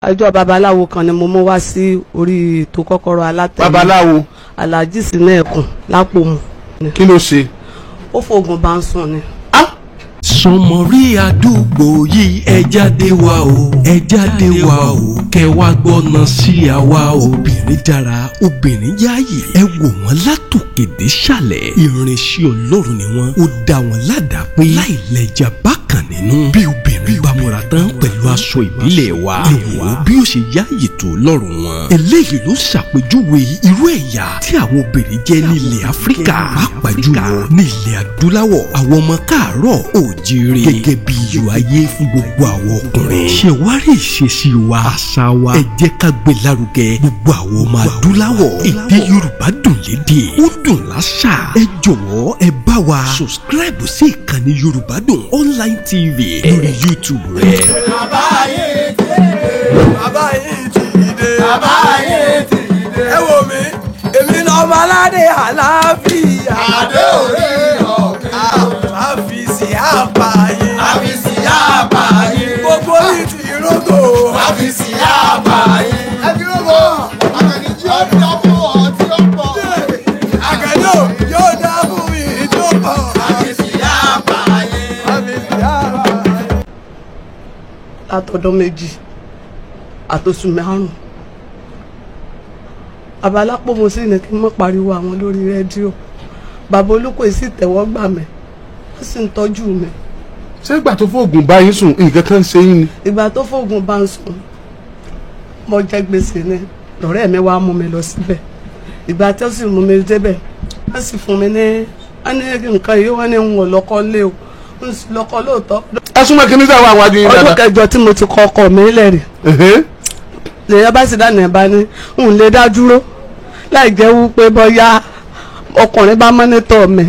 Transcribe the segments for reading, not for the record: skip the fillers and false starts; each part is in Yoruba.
Àjọ Babalawo kan ni mo mú wá sí orí ètò kọ́kọ́rọ́ alátẹ̀mọ́. Babalawo. Alhaji Sinekun lápò mu. Kí ló ṣe? Ó fògùn bá ń sùn ni. Sọmọrí àdúgbò yìí ẹ jáde wá o, ẹ jáde wá o, kẹ wá gbọ́nà sí àwa obìnrin dára, obìnrin yáàyè, ẹ wò wọ́n látòkè dé sàlẹ̀, ìrìnsẹ̀ Ọlọ́run ni wọ́n, ó dá wọn ládàá pé láìlẹ́jà bákan nínú. Bí obìnrin bá múra tán pẹ̀lú aṣọ ìbílẹ̀ wa, ẹ wò ó bí ó ṣe yáàyè tó lọ́rùn wọn. Eléyìí ló ṣàpèjúwe irú ẹ̀yà tí àwọn obìnrin jẹ́ ní ilẹ̀ Áfíríkà, pàápàá jùlọ ní ilẹ̀ Adúláwọ̀, àwọn ọmọ káàárọ̀ òjìrì gẹ́gẹ́ bí iyọ̀ ayé fún gbogbo àwọn ọkùnrin. Ṣé wá rí ìṣesí wa, àṣà wa, ẹ jẹ́ ká gbé lárugẹ gbogbo àwọn ọmọ Adúláwọ̀. Èdè Yorùbá dùn lédè, ó dùn láṣà. Ẹ jọ̀wọ́ ẹ bá wa subscribe sí ìkànnì Yorùbádùn online TV lórí YouTube rẹ̀. Bàbá ayé ti dé, bàbá ayé ti dé, bàbá ayé ti dé. Ẹ wò mí, èmi náà ọmọ aládé àlàáfíà. Adé orí ọ̀kẹ́. Àfìsí àbáyé. Àfìsí àbáyé. Gbogbo yìí ti rógò. Àfìsí àbáyé. Ẹ ti rógò. Àkànní tí ó dá fún ọ tí ó pọ̀. Àkànní yóò dá fún mi tí ó pọ̀. Àfìsí àbáyé. Àfìsí àbáyé. Látọdún méjì àtòsù márùn. Babalawo mo sì ní kí n má pariwo àwọn lórí rédíò. Bàbá Olúkò sì tẹ́wọ́ gbà mí. Ó sì ń tọ́jú mi. Ṣé ìgbà tó fògùn bá yín sùn nǹkan kan ṣe yín ni? Ìgbà tó fògùn bá ń sùn mo jẹ gbèsè ni lọ́rẹ́ mi wá mú mi lọ síbẹ̀. Ìgbà tí ó sì mú mi débẹ̀ wọ́n sì fún mi ní nǹkan yìí wọ́n ní ń wọ̀ lọ́kọ́ lé o ń sì lọ́kọ́ lóòótọ́. Ẹ súnmọ́ kí ní sáà wà wájú yín dáadáa. Ọdún kẹjọ tí mo ti kọ ọkọ mi lẹ́rìí. Lèyàn bá sì dáná ẹ̀ bá ní ń lè dá dúró láì jẹ́ wípé bọ́yá ọkùnrin bá mọ́nítọ̀ mi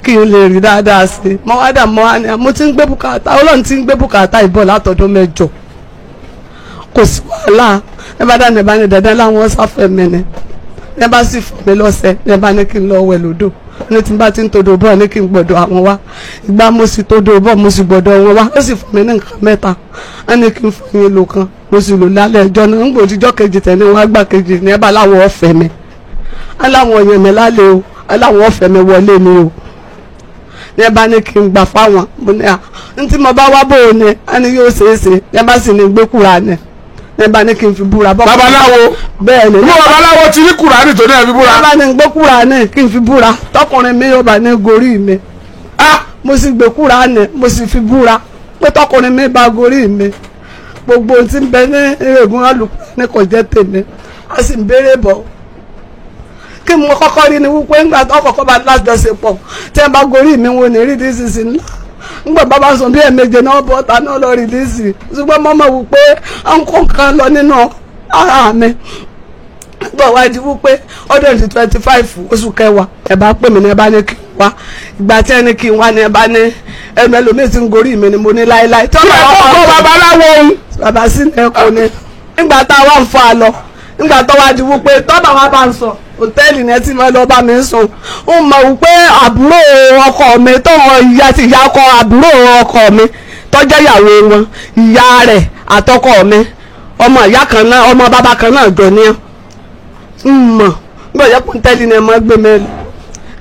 kí n lè rí dáadáa sí i. Mo wá dà mọ́ wá ní mo ti ń gbé bùkátà Ọlọ́run ti ń gbé bùkátà ìbọ̀ látọdún mẹ́jọ. Kò sí wàhálà ẹ bá dáná ẹ bá ní dandan láwọn sáfẹ́ mi ni ẹ bá sì fún mi lọ́sẹ̀ ẹ bá ní kí n lọ wẹ̀ lódò ní tí n bá ti ń todò bọ̀ ní kí n gbọ́dọ̀ àwọn wá ìgbà mo sì todò bọ̀ mo sì gbọ́dọ̀ wọn wá ó sì fún mi ní nǹkan mẹ́ta á ní kí n fún yín lò kan mo sì lò lálẹ́ ẹjọ́ náà ń gbòdìjọ́ kejì tẹ̀lé wọn àgbà kejì ní ẹ bá láwọn ọ̀fẹ́ mi aláwọn èèyàn mi lálẹ́ o aláwọn ọ̀fẹ́ mi wọlé mi o ní ẹ bá ní kí n gbà fáwọn mo ní à ń tí mo bá wá bò ó ní á ní yóò ṣeé ṣe ní ẹ bá sì ní gbé kúra ní ẹ bá ní kí n fi búra bọ́. Babalawo. Bẹ́ẹ̀ ni. Ní Babalawo ti ní Kùránì tó ní ẹ fi búra. ẹ bá ní gbé Kùránì kí n fi búra tọkùnrin mi yóò bá ní gorí mi. Mo sì gbé Kùránì mo sì fi búra pé tọkùnrin mi bá gorí mi gbogbo ohun tí ń bẹ ní eégún Alùkùránì kò jẹ́ tèmi a sì ń béèrè bọ̀. Kí mo kọ́kọ́ rí ni wípé ńgbà tó kọ́kọ́ bá lájọṣepọ̀ tí ẹ bá gorí mi wọn ò ní rí dísìsì ńlá ngbà bàbá sọ bí ẹ̀ẹ̀méje náà bọ́ ta náà lọ rìlíìsì ṣùgbọ́n mọ́mọ́ wù pé à ń kó nǹkan lọ nínú ara mi gbọ́ wá di wípé ọdún 25 oṣù kẹwàá ẹ bá pè mí ní ẹ bá ní kí n wá ìgbà tí ẹni kí n wá ní ẹ bá ní ẹnu ẹlòmíì tí ń gorí mi ni mo ní láéláé tí wọ́n bá wọ́n Babalawo òun. bàbá sí ní ẹ̀kọ́ ni nígbà tá a wá ń fa lọ nígbà tó wá di wípé tọ́ba wa bá ń sọ hòtẹ́ẹ̀lì ní ẹtí máa lọ bá mi sùn ó mọ̀ wípé àbúrò ọkọ mi tó ìyá ti ìyá ọkọ àbúrò ọkọ mi tọ́jọ́ ìyàwó wọn ìyá rẹ̀ àtọkọ mi ọmọ ìyá kan náà ọmọ bàbá kan náà jọ ní mọ̀ gbọ́dọ̀ yẹ hòtẹ́ẹ̀lì ní ẹ máa gbé mi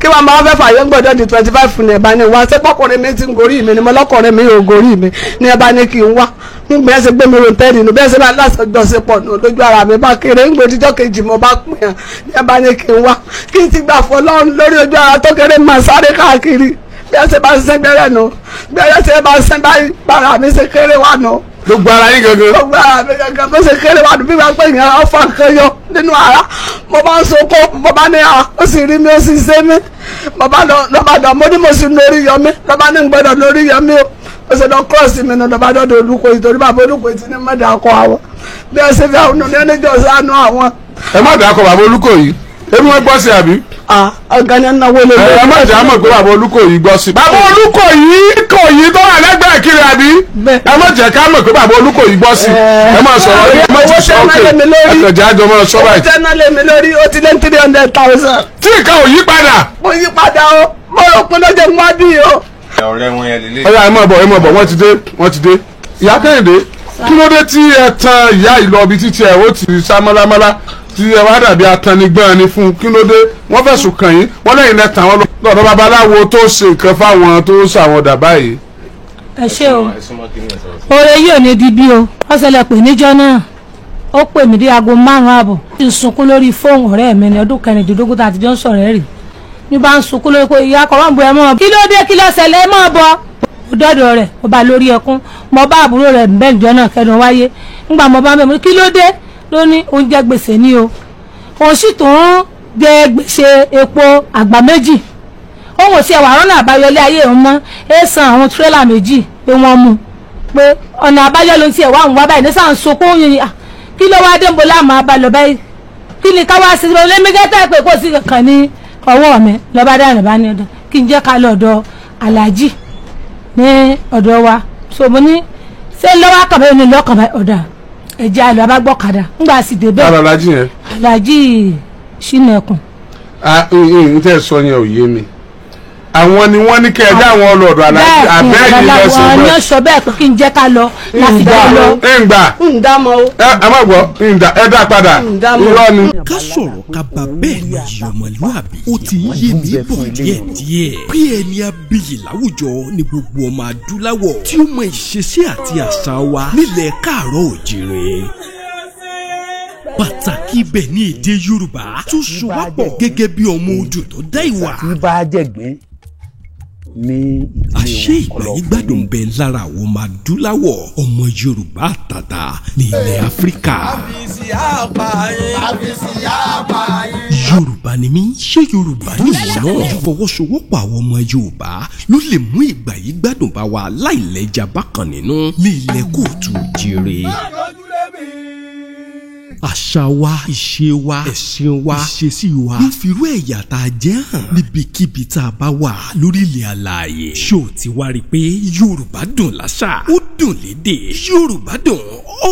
kí wọ́n máa fẹ́ fàyè gbọ́dọ̀ di 25 ní ẹ̀bá ní wá ṣé pọ́kùnrin mi ti ń gorí mi ni mo lọ́kùnrin mi ò gorí mi ní ẹ̀bá ní kí n wá nígbà ẹ̀ ṣe gbé mi hòtẹ́ẹ̀lì nù bẹ́ẹ̀ ṣe bá lásọjọṣepọ̀ nù lójú ara mi bá kéré ńgbòdìjọ́ kejì mo bá pín yàn ní ẹ̀bá ní kí n wá kí n ti gbà fọ́ lọ́run lórí ojú ara tó kéré máa sáré káàkiri bí ẹ ṣe bá ń sẹ́ gbẹ́rẹ́ nù bí ẹ ṣe bá ń sẹ́ báyìí bára mi ṣe kéré wà nù. Gbogbo ara yín gangan. Gbogbo ara mi gangan bó ṣe kéré wà nù bí wọ́n pè yàn án fà nǹkan yọ nínú ara mo bá ń sokó mo bá ní ó sì rí mi ó sì ṣe mí mo bá lọ mo ní mo sì lórí yọ mí lọ́ba ní gbọ́dọ̀ lórí yọ mí o ó ṣe lọ cross mi nù lọ́ba dọ́dọ̀ Olúkò ìtòrí bàbá Olúkò ti ní mọ́dà akọ àwọn bí ẹ ṣe fi àwọn ọ̀nà ẹnìjọ́ sánú àwọn. Ẹ má dà kọ bàbá Olúkò yìí ebi wọn gbọ́ sí àbí. Ọ̀gá ni náwó lè lọ. Ẹ má jà mọ̀ pé bàbá Olúkò yìí gbọ́ sí. Bàbá Olúkò yìí kò yí tó wà lẹ́gbẹ̀ẹ́ kiri àbí. Ẹ má jẹ́ ká mọ̀ pé bàbá Olúkò yìí gbọ́ sí. Ẹ má sọ̀rọ̀ ẹ má ti sọ òkè ẹ̀kẹ̀jẹ̀ àjọ máa sọ báyìí. Ó tẹ́ náà lé mi lórí ó ti lé 300,000. Tí nǹkan ò yí padà. Mo yí padà o mo rò pé lọ́jọ́ ń wá bí o. ọ̀rẹ́ wọn yẹn lélẹ̀. Ọ̀yá ẹ má bọ̀ wọ́n ti dé. Ìyá Kẹ́hìndé kí ló dé tí ẹ tan ìyá ìlọ ibi títí ẹ ó ti sá mọ́lámọ́lá tí ẹ wá dàbí atanigbọ́n ni fún kí ló dé wọ́n fẹ̀sùn kàn yín wọ́n lẹ́yìn lẹ́tà wọn lọ́dọ̀ babaláwo tó ṣe nǹkan fáwọn tó ṣàwọn dàbá yìí. ẹ ṣé o oore yìí ò ní di bí o wọ́n ṣẹlẹ̀ pé níjọ́ náà ó pè mí dé aago 5 ààbọ̀ tí ń sunkún lórí fóònù ọ̀rẹ́ mi ní ọdún 16 tá a ti jọ ń sọ̀rọ̀ ẹ̀ rì ní bá ń sunkún lórí pé ìyá kọ̀ wọ́n bu ẹ mọ́ kí ló dé kí ló ṣẹlẹ̀ ẹ mọ́ bọ́ mo dọ́dọ̀ rẹ̀ mo bá lórí ẹkún mo bá àbúrò rẹ̀ bẹ́ẹ̀ níjọ́ náà kẹ́dùn wáyé ńgbà mo bá bẹ́ẹ̀ mo kí ló dé ló ní oúnjẹ gbèsè ní o òun sì tún jẹ gbèsè epo àgbà méjì òun ò sí ẹwà àrọ́nà àbáyọlé ayé òun mọ́ ẹ san àwọn tírélà méjì pé wọ́n mú pé ọ̀nà àbáyọ ló ń tiẹ̀ wá òun wá báyìí ní sáà ń sunkún yìnyín kí ló wá dé ń bo láàmú abalọ báyìí kí ni ká wá sí i lé mẹ́gẹ́tà pé kò sí kankan ní ọwọ́ mi lọ́ba dáhùn bá ní ọ̀dọ̀ kí n jẹ́ ká lọ ọ̀dọ̀ aláàjì ní ọ̀dọ̀ wa so mo ní ṣé lọ́wọ́ àkàbẹ́ ní lọ́kàn ọ̀dà ẹ̀jẹ̀ àlọ́ abágbọ́kadà ńgbà sì dé bẹ́ẹ̀ aláàjì yẹn aláàjì Ṣínẹkùn. n tẹ́ sọ yẹn ò yé mi àwọn ni wọ́n ní kẹ́ ẹ dá àwọn ọlọ́dọ̀ aláàjì abẹ́ẹ̀ni lẹ́sìn bẹ́ẹ̀ ni wọ́n sọ bẹ́ẹ̀ pé kí n jẹ́ ká lọ láti dá lọ. ń gbà ẹ má gbọ́ ẹ dá padà irọ́ ni. ká sọ̀rọ̀ ká bá bẹ́ẹ̀ ni ọmọlúwàbí ó ti ń yé mi bọ̀ díẹ̀díẹ̀ bí ẹni abiyì láwùjọ ni gbogbo ọmọ adúláwọ̀ tí ó mọ ìṣesí àti àṣà wa nílẹ̀ káàárọ̀ òjìrè pàtàkì ibẹ̀ ní èdè Yorùbá tó so wá pọ̀ gẹ́gẹ́ bí ọmọ odò tó dá ìwà. tí bá jẹ̀gbẹ́ ní àṣé ìgbà yìí gbádùn bẹ lára àwọn ọmọ adúláwọ̀ ọmọ Yorùbá àtàtà ní ilẹ̀ Áfíríkà. Yorùbá ni mí ṣé Yorùbá ni ìwọ náà ìfọwọ́sowọ́pọ̀ àwọn ọmọ Yorùbá ló lè mú ìgbà yìí gbádùn bá wa láìlẹ́jà bákan nínú ní ilẹ̀ kóòtù jíire. Àṣà wa, ìṣe wa, ẹ̀sìn wa, ìṣesí wa ló fi irú ẹ̀yà tá a jẹ́ hàn níbikíbi tá a bá wà lórílẹ̀ alààyè. Ṣó o ti wá rí i pé Yorùbá dùn láṣà, ó dùn lédè. Yorùbá dùn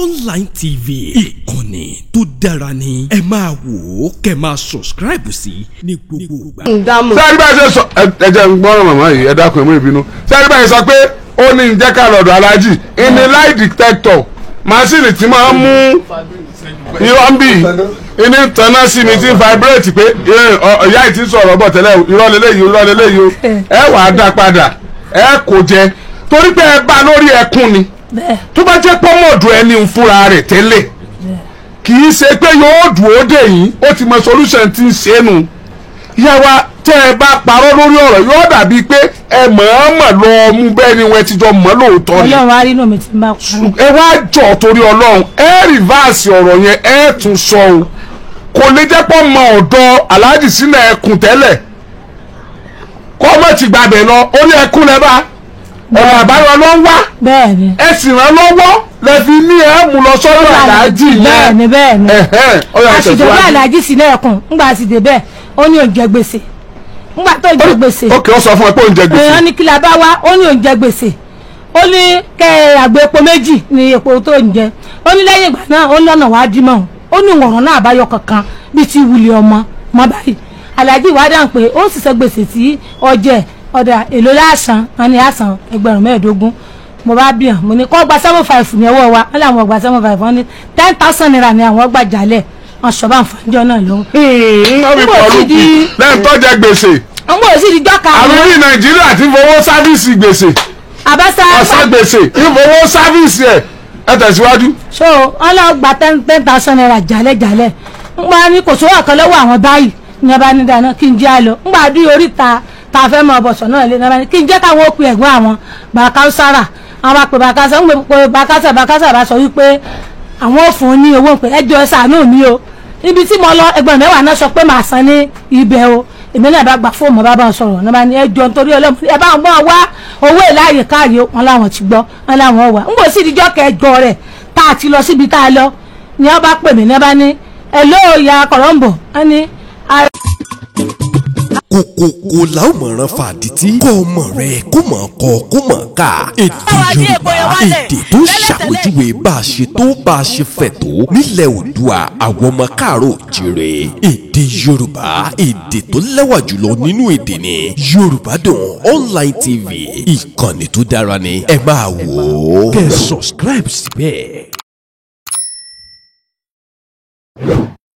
online TV ìkànnì tó dára ni. Ẹ máa wò ó kẹ́ máa subscribe sí ní gbogbo ìgbà. sẹ́yìn báyìí ṣe sọ ẹ jẹ́ ń gbọ́ràn màmá yìí ẹ dákun ẹ mú ìbínú. sẹ́yìn báyìí sọ pé ó ní ǹjẹ́ ká lọ́dọ̀ aláàjì ìní lie detector màsíìnì tí máa ń mú irọ́ ń bì iní tanná sí mi tí ń vibrate pé ìyá yìí ti sọ̀rọ̀ bọ̀ tẹ́lẹ̀ irọ́ lélẹ́yìí o ẹ wàá dá padà ẹ kò jẹ torí pé ẹ bá lórí ẹkún ni tó bá jẹ́ pọ́mọ̀dù ẹni ń fúnra rẹ̀ tẹ́lẹ̀ kì í ṣe pé yóò dùn ó dè yín ó ti mọ solution tí ń ṣe nù ìyá wa tẹ́ ẹ bá parọ́ lórí ọ̀rọ̀ yóò dàbí pé ẹ mọ̀ọ́mọ̀ lọ mú bẹ́ẹ̀ ni wọ́n ti jọ mọ̀ lóòótọ́ ni. Ọlọ́run á rí inú mi ti máa kú. ẹ wá jọ torí Ọlọ́run ẹ rìvásì ọ̀rọ̀ yẹn ẹ tún sọ o kò lè jẹ́ pọ́ mọ ọ̀dọ̀ aláàjì sílẹ̀ ẹkùn tẹ́lẹ̀ kọ́ mọ̀ ti gbàbẹ̀ lọ ó ní ẹkùn lẹ́ bá ọ̀nà àbáyọ ló ń wá ẹ sì ràn lọ́wọ́ lẹ fi ní ẹ mú lọ sọ́dọ̀ aláàjì yẹn bẹ́ẹ̀ni àṣìjọba aláàjì sílẹ̀ ẹkùn ńgbà àṣìdè bẹ́ẹ̀ ó ní òǹjẹ gbèsè ńgbà tó jẹ gbèsè. ó kì í sọ fún ẹ pé òǹjẹ gbèsè. èèyàn ní kí la bá wá ó ní òǹjẹ gbèsè ó ní kẹ àgbẹ̀ epo méjì ní epo tó ń jẹ ó ní lẹ́yìn ìgbà náà ó lọ́nà wàá dí mọ́ ó ní ìwọ̀ràn náà àbáyọ kankan bíi ti wulẹ̀ ọmọ mọ́ báyìí aláàjì wàá dáhùn pé ó sì sọ gbèsè tí ọjẹ ọ̀dà èlò láàsán wọn ni àsán 15,000 mo bá bí hàn mo ní kọ́ gba 75 ní ọwọ́ wa wọn làwọn gba 75 wọn ní 10,000 naira ni àwọn gbà jálẹ̀ wọn sọ bá ń fàájọ náà lóhùn. lẹ́yìn tó jẹ gbèsè. àwọn òsì di jọ́ka. àwọn orí Nàìjíríà ti fowó sáfíìsì gbèsè. àbáṣá ọ̀sán gbèsè ìfowó sáfíìsì ẹ̀ ẹ tẹ̀síwájú. so wọn lọ gba 10,000 naira jálẹ̀ ń gba ní kò sówó ọ̀kan lọ́wọ́ àwọn báyìí ní ọba ní dáná kí n jẹ́ àlọ́ ń gbà dúró oríta tá a fẹ́ mọ ọbọ̀sọ̀ náà lé náà kí n jẹ́ káwọn ó pe ẹ̀gbọ́n àwọn bàkásárà àwọn bá pe bàkásà ń pe bàkásà bá sọ wípé àwọn ò fún un ní owó pé ẹjọ́ ṣàánú mi o ibi tí mo lọ ẹgbẹ̀rún 10 náà sọ pé màá san ní ibẹ̀ o èmi náà bá gba fóònù bá bá ń sọ̀rọ̀ náà bá ní ẹjọ́ nítorí ọlọ́mọ ẹ bá ń gbọ́ wá owó ìláyè káàyè wọn láwọn ti gbọ́ wọn láwọn wà ń bò sí ìdíjọ́ kẹjọ rẹ̀ tá a ti lọ síbi tá a lọ ni wọn bá pè mí ní wọn bá ní ẹ lóòyà kọ̀rọ̀ǹbọ̀ wọn ní. kókókó la ó mọ̀ràn fàdítì kọ́ ọmọ rẹ kó mọ̀ kọ́ kó mọ̀ ká èdè Yorùbá èdè tó ṣàpèjúwe bá a ṣe tó bá a ṣe fẹ̀ tó nílẹ̀ Oòduà àwọn ọmọ káàárọ̀ oòjíire èdè Yorùbá èdè tó lẹ́wà jùlọ nínú èdè ni Yorùbádùn online TV ìkànnì tó dára ni ẹ máa wò ó kẹ́ subscribe síbẹ̀.